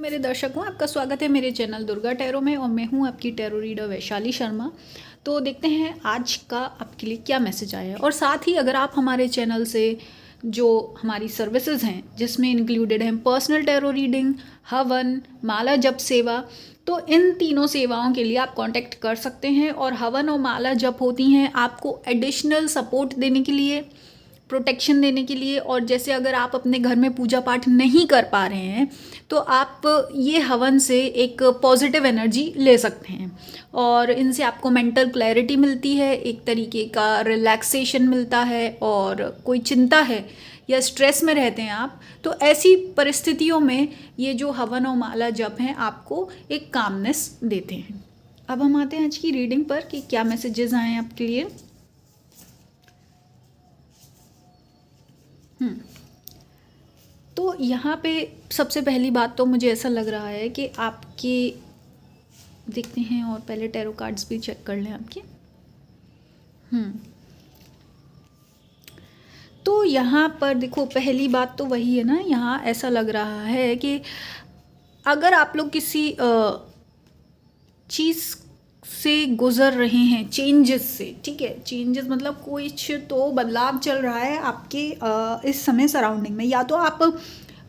मेरे दर्शकों, आपका स्वागत है मेरे चैनल दुर्गा टैरो में और मैं हूं आपकी टैरो रीडर वैशाली शर्मा। तो देखते हैं आज का आपके लिए क्या मैसेज आया है। और साथ ही अगर आप हमारे चैनल से जो हमारी सर्विसेज हैं जिसमें इंक्लूडेड हैं पर्सनल टैरो रीडिंग, हवन, माला जप सेवा, तो इन तीनों सेवाओं के लिए आप कांटेक्ट कर सकते हैं। और हवन और माला जप होती हैं आपको एडिशनल सपोर्ट देने के लिए, प्रोटेक्शन देने के लिए। और जैसे अगर आप अपने घर में पूजा पाठ नहीं कर पा रहे हैं तो आप ये हवन से एक पॉजिटिव एनर्जी ले सकते हैं और इनसे आपको मेंटल क्लैरिटी मिलती है, एक तरीके का रिलैक्सेशन मिलता है। और कोई चिंता है या स्ट्रेस में रहते हैं आप, तो ऐसी परिस्थितियों में ये जो हवन और माला जप हैं आपको एक कामनेस देते हैं। अब हम आते हैं आज की रीडिंग पर कि क्या मैसेजेस आए हैं आपके लिए। तो यहाँ पे सबसे पहली बात तो मुझे ऐसा लग रहा है कि आपके, देखते हैं और पहले टैरो कार्ड्स भी चेक कर लें आपके। तो यहाँ पर देखो, पहली बात तो वही है ना, यहाँ ऐसा लग रहा है कि अगर आप लोग किसी चीज़ से गुज़र रहे हैं, चेंजेस से, ठीक है, चेंजेस मतलब कुछ तो बदलाव चल रहा है आपके इस समय सराउंडिंग में। या तो आप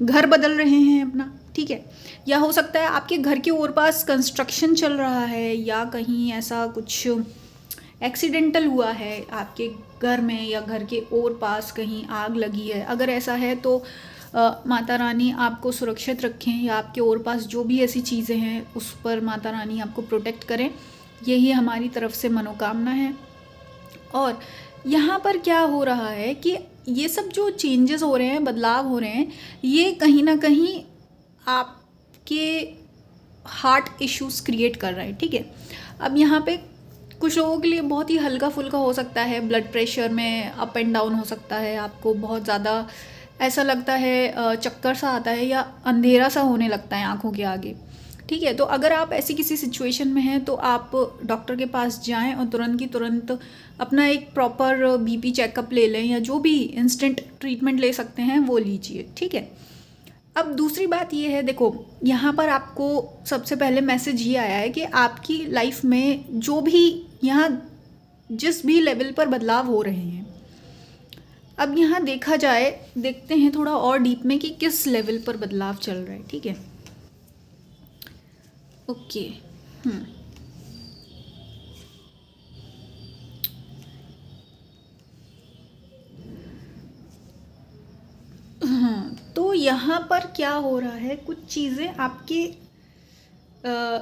घर बदल रहे हैं अपना, ठीक है, या हो सकता है आपके घर के ओर पास कंस्ट्रक्शन चल रहा है, या कहीं ऐसा कुछ एक्सीडेंटल हुआ है आपके घर में, या घर के ओर पास कहीं आग लगी है। अगर ऐसा है तो माता रानी आपको सुरक्षित रखें, या आपके ओर पास जो भी ऐसी चीज़ें हैं उस पर माता रानी आपको प्रोटेक्ट करें, यही हमारी तरफ से मनोकामना है। और यहाँ पर क्या हो रहा है कि ये सब जो चेंजेस हो रहे हैं, बदलाव हो रहे हैं, ये कहीं ना कहीं आपके हार्ट इश्यूज क्रिएट कर रहा है, ठीक है। अब यहाँ पे कुछ लोगों के लिए बहुत ही हल्का फुल्का हो सकता है, ब्लड प्रेशर में अप एंड डाउन हो सकता है, आपको बहुत ज़्यादा ऐसा लगता है, चक्कर सा आता है या अंधेरा सा होने लगता है आँखों के आगे, ठीक है। तो अगर आप ऐसी किसी सिचुएशन में हैं तो आप डॉक्टर के पास जाएं और तुरंत की तुरंत अपना एक प्रॉपर बीपी चेकअप ले लें, या जो भी इंस्टेंट ट्रीटमेंट ले सकते हैं वो लीजिए, ठीक है। अब दूसरी बात ये है, देखो यहाँ पर आपको सबसे पहले मैसेज ये आया है कि आपकी लाइफ में जो भी यहाँ जिस भी लेवल पर बदलाव हो रहे हैं, अब यहाँ देखा जाए, देखते हैं थोड़ा और डीप में कि किस लेवल पर बदलाव चल रहा है, ठीक है। ओके, तो यहाँ पर क्या हो रहा है, कुछ चीज़ें आपके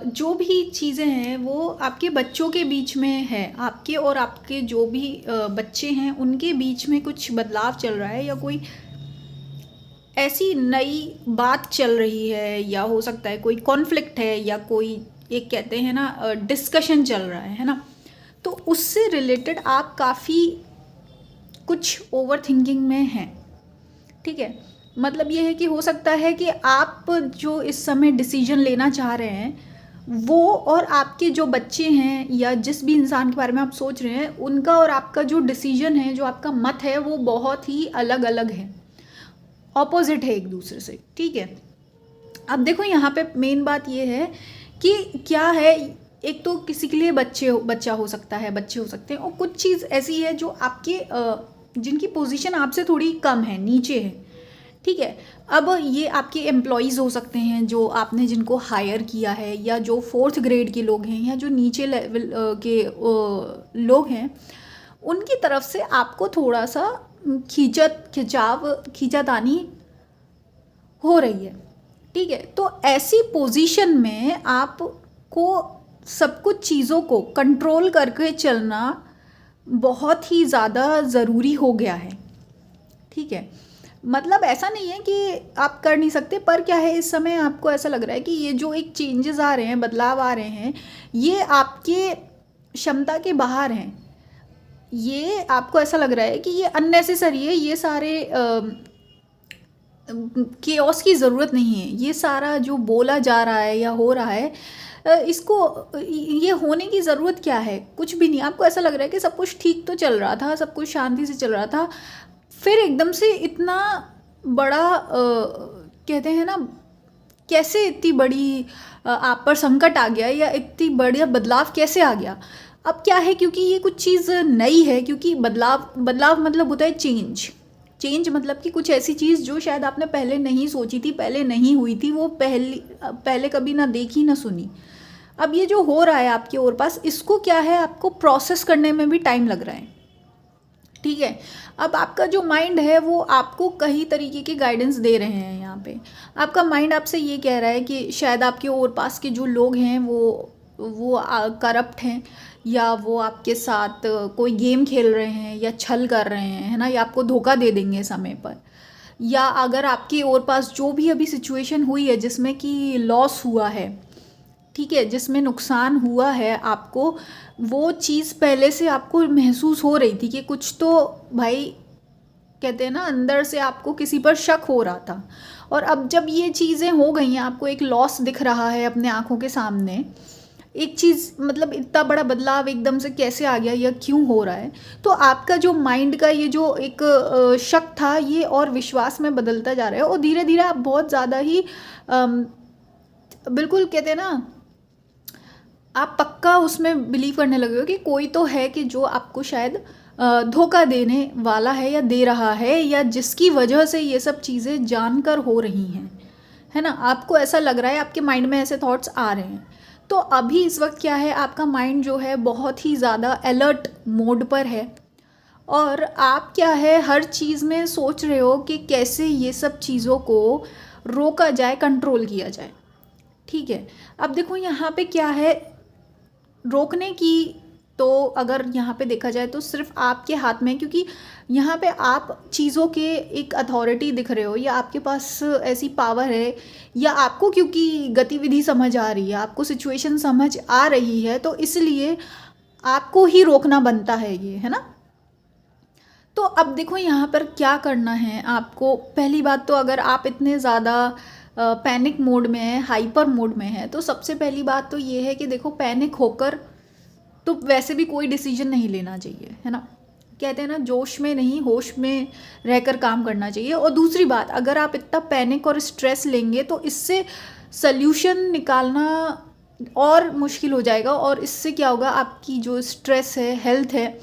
जो भी चीज़ें हैं वो आपके बच्चों के बीच में है, आपके और आपके जो भी बच्चे हैं उनके बीच में कुछ बदलाव चल रहा है, या कोई ऐसी नई बात चल रही है, या हो सकता है कोई कॉन्फ्लिक्ट है, या कोई एक कहते हैं ना डिस्कशन चल रहा है ना। तो उससे रिलेटेड आप काफ़ी कुछ ओवर थिंकिंग में हैं, ठीक है। मतलब ये है कि हो सकता है कि आप जो इस समय डिसीजन लेना चाह रहे हैं वो, और आपके जो बच्चे हैं या जिस भी इंसान के बारे में आप सोच रहे हैं, उनका और आपका जो डिसीजन है, जो आपका मत है, वो बहुत ही अलग अलग है, ऑपोजिट है एक दूसरे से, ठीक है। अब देखो यहाँ पे मेन बात ये है कि क्या है, एक तो किसी के लिए बच्चा हो सकता है, बच्चे हो सकते हैं, और कुछ चीज़ ऐसी है जो आपके जिनकी पोजीशन आपसे थोड़ी कम है, नीचे है, ठीक है। अब ये आपके एम्प्लॉयज़ हो सकते हैं जो आपने जिनको हायर किया है, या जो 4th ग्रेड के लोग हैं, या जो नीचे लेवल के लोग हैं, उनकी तरफ से आपको थोड़ा सा खींचातानी हो रही है, ठीक है। तो ऐसी पोजीशन में आपको सब कुछ चीज़ों को कंट्रोल करके चलना बहुत ही ज़्यादा ज़रूरी हो गया है, ठीक है। मतलब ऐसा नहीं है कि आप कर नहीं सकते, पर क्या है, इस समय आपको ऐसा लग रहा है कि ये जो एक चेंजेस आ रहे हैं, बदलाव आ रहे हैं, ये आपके क्षमता के बाहर हैं। ये आपको ऐसा लग रहा है कि ये अननेसेसरी है, ये सारे केओस की ज़रूरत नहीं है, ये सारा जो बोला जा रहा है या हो रहा है, इसको ये होने की ज़रूरत क्या है, कुछ भी नहीं। आपको ऐसा लग रहा है कि सब कुछ ठीक तो चल रहा था, सब कुछ शांति से चल रहा था, फिर एकदम से इतना बड़ा कहते हैं ना कैसे इतनी बड़ी आप पर संकट आ गया या इतनी बड़ा बदलाव कैसे आ गया। अब क्या है, क्योंकि ये कुछ चीज़ नई है, क्योंकि बदलाव मतलब होता है चेंज मतलब कि कुछ ऐसी चीज़ जो शायद आपने पहले नहीं सोची थी, पहले नहीं हुई थी, वो पहले कभी ना देखी ना सुनी। अब ये जो हो रहा है आपके और पास, इसको क्या है, आपको प्रोसेस करने में भी टाइम लग रहा है, ठीक है। अब आपका जो माइंड है वो आपको कई तरीके के गाइडेंस दे रहे हैं। यहाँ पे आपका माइंड आपसे ये कह रहा है कि शायद आपके और पास के जो लोग हैं वो करप्ट हैं, या वो आपके साथ कोई गेम खेल रहे हैं या छल कर रहे हैं, है ना, या आपको धोखा दे देंगे समय पर। या अगर आपके और पास जो भी अभी सिचुएशन हुई है जिसमें कि लॉस हुआ है, ठीक है, जिसमें नुकसान हुआ है आपको, वो चीज़ पहले से आपको महसूस हो रही थी कि कुछ तो भाई, कहते हैं ना, अंदर से आपको किसी पर शक हो रहा था। और अब जब ये चीज़ें हो गई हैं, आपको एक लॉस दिख रहा है अपने आँखों के सामने, एक चीज़ मतलब इतना बड़ा बदलाव एकदम से कैसे आ गया या क्यों हो रहा है, तो आपका जो माइंड का ये जो एक शक था ये और विश्वास में बदलता जा रहा है। और धीरे धीरे आप बहुत ज़्यादा ही बिल्कुल, कहते हैं ना, आप पक्का उसमें बिलीव करने लगे हो कि कोई तो है कि जो आपको शायद धोखा देने वाला है या दे रहा है, या जिसकी वजह से ये सब चीज़ें जानकर हो रही हैं, है ना। आपको ऐसा लग रहा है, आपके माइंड में ऐसे थॉट्स आ रहे हैं। तो अभी इस वक्त क्या है, आपका माइंड जो है बहुत ही ज़्यादा अलर्ट मोड पर है, और आप क्या है, हर चीज़ में सोच रहे हो कि कैसे ये सब चीज़ों को रोका जाए, कंट्रोल किया जाए, ठीक है। अब देखो यहाँ पे क्या है, रोकने की तो अगर यहाँ पे देखा जाए तो सिर्फ आपके हाथ में है, क्योंकि यहाँ पे आप चीज़ों के एक अथॉरिटी दिख रहे हो, या आपके पास ऐसी पावर है, या आपको क्योंकि गतिविधि समझ आ रही है, आपको सिचुएशन समझ आ रही है, तो इसलिए आपको ही रोकना बनता है ये, है ना। तो अब देखो यहाँ पर क्या करना है आपको। पहली बात तो, अगर आप इतने ज़्यादा पैनिक मोड में है, हाइपर मोड में है, तो सबसे पहली बात तो ये है कि देखो, पैनिक होकर तो वैसे भी कोई डिसीजन नहीं लेना चाहिए, है ना। कहते हैं ना, जोश में नहीं होश में रहकर काम करना चाहिए। और दूसरी बात, अगर आप इतना पैनिक और स्ट्रेस लेंगे तो इससे सल्यूशन निकालना और मुश्किल हो जाएगा, और इससे क्या होगा, आपकी जो स्ट्रेस है, हेल्थ है,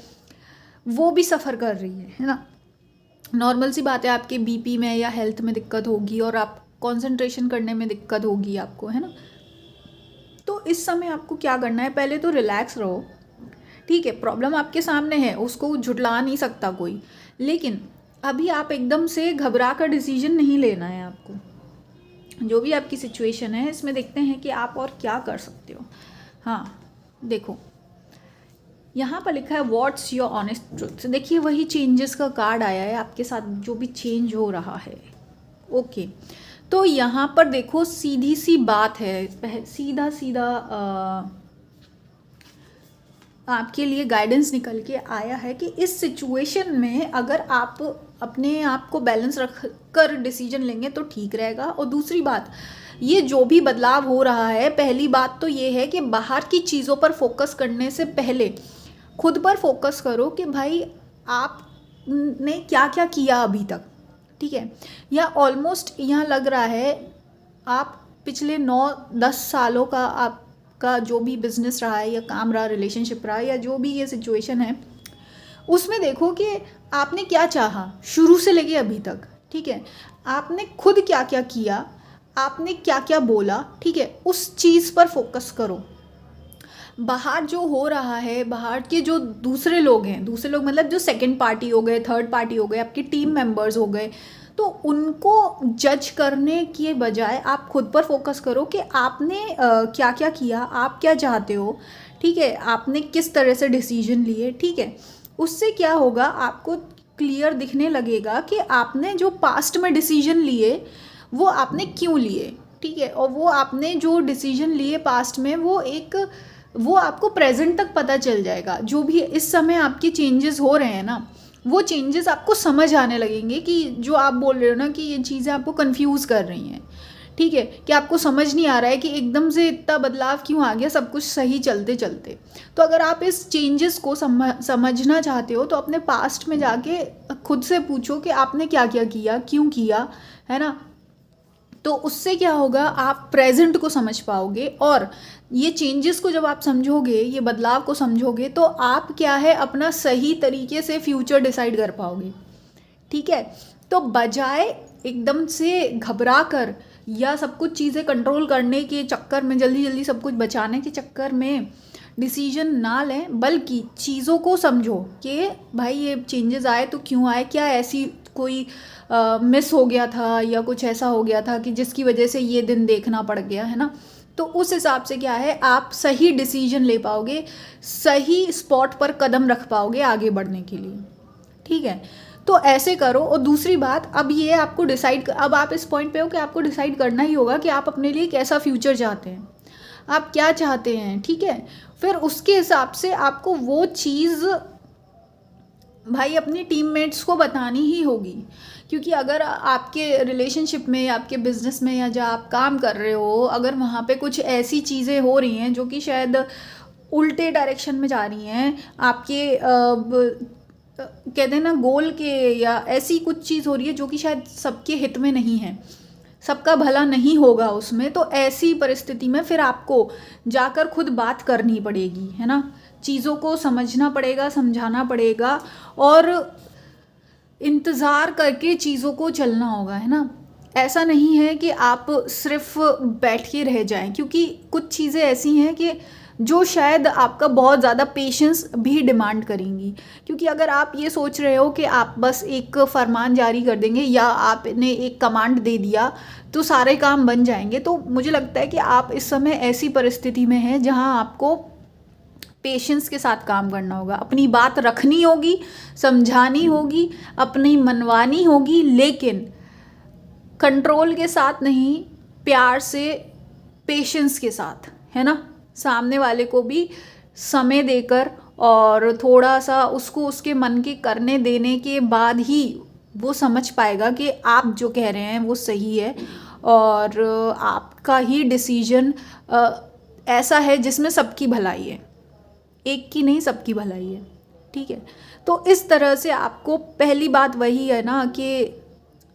वो भी सफ़र कर रही है ना। नॉर्मल सी बात है, आपके बीपी में या हेल्थ में दिक्कत होगी, और आप कंसंट्रेशन करने में दिक्कत होगी आपको, है ना। तो इस समय आपको क्या करना है, पहले तो रिलैक्स रहो, ठीक है। प्रॉब्लम आपके सामने है, उसको झुटला नहीं सकता कोई, लेकिन अभी आप एकदम से घबरा कर डिसीजन नहीं लेना है आपको। जो भी आपकी सिचुएशन है, इसमें देखते हैं कि आप और क्या कर सकते हो। हाँ, देखो यहाँ पर लिखा है व्हाट्स योर ऑनेस्ट ट्रुथ। देखिए, वही चेंजेस का कार्ड आया है आपके साथ, जो भी चेंज हो रहा है। ओके, तो यहाँ पर देखो, सीधी सी बात है, सीधा सीधा आपके लिए गाइडेंस निकल के आया है कि इस सिचुएशन में अगर आप अपने आप को बैलेंस रख कर डिसीजन लेंगे तो ठीक रहेगा। और दूसरी बात, ये जो भी बदलाव हो रहा है, पहली बात तो ये है कि बाहर की चीज़ों पर फोकस करने से पहले खुद पर फोकस करो कि भाई आपने क्या क्या किया अभी तक, ठीक है। या ऑलमोस्ट यहाँ लग रहा है आप पिछले 9-10 सालों का आपका जो भी बिजनेस रहा है, या काम रहा, रिलेशनशिप रहा, या जो भी ये सिचुएशन है, उसमें देखो कि आपने क्या चाहा शुरू से लेके अभी तक, ठीक है। आपने खुद क्या क्या किया, आपने क्या क्या बोला, ठीक है, उस चीज़ पर फोकस करो। बाहर जो हो रहा है, बाहर के जो दूसरे लोग हैं, दूसरे लोग मतलब जो सेकंड पार्टी हो गए, थर्ड पार्टी हो गए, आपके टीम मेंबर्स हो गए, तो उनको जज करने के बजाय आप खुद पर फोकस करो कि आपने क्या क्या किया, आप क्या चाहते हो, ठीक है, आपने किस तरह से डिसीजन लिए, ठीक है। उससे क्या होगा, आपको क्लियर दिखने लगेगा कि आपने जो पास्ट में डिसीजन लिए वो आपने क्यों लिए, ठीक है। और वो आपने जो डिसीजन लिए पास्ट में, वो आपको प्रेजेंट तक पता चल जाएगा। जो भी इस समय आपके चेंजेस हो रहे हैं ना, वो चेंजेस आपको समझ आने लगेंगे कि जो आप बोल रहे हो ना कि ये चीज़ें आपको कंफ्यूज कर रही हैं, ठीक है, कि आपको समझ नहीं आ रहा है कि एकदम से इतना बदलाव क्यों आ गया सब कुछ सही चलते चलते। तो अगर आप इस चेंजेस को समझना चाहते हो तो अपने पास्ट में जाके खुद से पूछो कि आपने क्या क्या किया, क्यों किया, है ना। तो उससे क्या होगा, आप प्रेजेंट को समझ पाओगे, और ये चेंजेस को जब आप समझोगे, ये बदलाव को समझोगे, तो आप क्या है अपना सही तरीके से फ्यूचर डिसाइड कर पाओगे। ठीक है, तो बजाय एकदम से घबरा कर या सब कुछ चीज़ें कंट्रोल करने के चक्कर में, जल्दी जल्दी सब कुछ बचाने के चक्कर में डिसीजन ना लें, बल्कि चीज़ों को समझो कि भाई ये चेंजेस आए तो क्यों आए, क्या ऐसी कोई मिस हो गया था या कुछ ऐसा हो गया था कि जिसकी वजह से ये दिन देखना पड़ गया, है ना। तो उस हिसाब से क्या है, आप सही डिसीजन ले पाओगे, सही स्पॉट पर कदम रख पाओगे आगे बढ़ने के लिए। ठीक है, तो ऐसे करो। और दूसरी बात, अब ये आपको डिसाइड, अब आप इस पॉइंट पे हो कि आपको डिसाइड करना ही होगा कि आप अपने लिए कैसा फ्यूचर चाहते हैं, आप क्या चाहते हैं। ठीक है, फिर उसके हिसाब से आपको वो चीज़ भाई अपनी टीममेट्स को बतानी ही होगी, क्योंकि अगर आपके रिलेशनशिप में, आपके बिजनेस में, या जहाँ आप काम कर रहे हो, अगर वहाँ पे कुछ ऐसी चीज़ें हो रही हैं जो कि शायद उल्टे डायरेक्शन में जा रही हैं आपके कहते हैं ना गोल के, या ऐसी कुछ चीज़ हो रही है जो कि शायद सबके हित में नहीं है, सबका भला नहीं होगा उसमें, तो ऐसी परिस्थिति में फिर आपको जाकर खुद बात करनी पड़ेगी, है ना। चीज़ों को समझना पड़ेगा, समझाना पड़ेगा, और इंतज़ार करके चीज़ों को चलना होगा, है ना। ऐसा नहीं है कि आप सिर्फ बैठ के रह जाएं, क्योंकि कुछ चीज़ें ऐसी हैं कि जो शायद आपका बहुत ज़्यादा पेशेंस भी डिमांड करेंगी। क्योंकि अगर आप ये सोच रहे हो कि आप बस एक फरमान जारी कर देंगे या आपने एक कमांड दे दिया तो सारे काम बन जाएंगे, तो मुझे लगता है कि आप इस समय ऐसी परिस्थिति में हैं जहां आपको पेशेंस के साथ काम करना होगा, अपनी बात रखनी होगी, समझानी होगी, अपनी मनवानी होगी, लेकिन कंट्रोल के साथ नहीं, प्यार से, पेशेंस के साथ, है ना। सामने वाले को भी समय देकर और थोड़ा सा उसको उसके मन के करने देने के बाद ही वो समझ पाएगा कि आप जो कह रहे हैं वो सही है, और आपका ही डिसीजन ऐसा है जिसमें सबकी भलाई है, एक की नहीं सबकी भलाई है। ठीक है, तो इस तरह से आपको, पहली बात वही है ना कि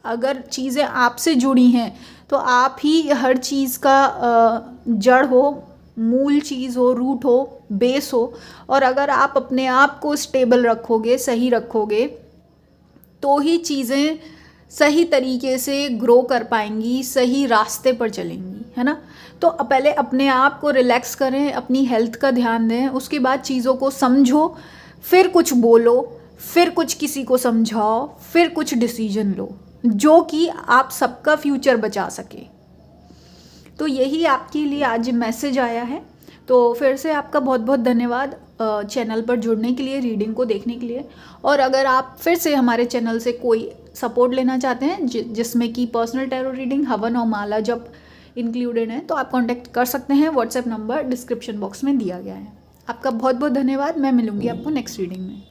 अगर चीज़ें आपसे जुड़ी हैं तो आप ही हर चीज़ का जड़ हो, मूल चीज़ हो, रूट हो, बेस हो। और अगर आप अपने आप को स्टेबल रखोगे, सही रखोगे, तो ही चीज़ें सही तरीके से ग्रो कर पाएंगी, सही रास्ते पर चलेंगी, है ना। तो पहले अपने आप को रिलैक्स करें, अपनी हेल्थ का ध्यान दें, उसके बाद चीज़ों को समझो, फिर कुछ बोलो, फिर कुछ किसी को समझाओ, फिर कुछ डिसीजन लो जो कि आप सबका फ्यूचर बचा सके। तो यही आपके लिए आज मैसेज आया है। तो फिर से आपका बहुत बहुत धन्यवाद चैनल पर जुड़ने के लिए, रीडिंग को देखने के लिए। और अगर आप फिर से हमारे चैनल से कोई सपोर्ट लेना चाहते हैं जिसमें कि पर्सनल टैरो रीडिंग, हवन और माला जप इंक्लूडेड है, तो आप कांटेक्ट कर सकते हैं। व्हाट्सएप नंबर डिस्क्रिप्शन बॉक्स में दिया गया है। आपका बहुत बहुत धन्यवाद। मैं मिलूंगी आपको नेक्स्ट रीडिंग में।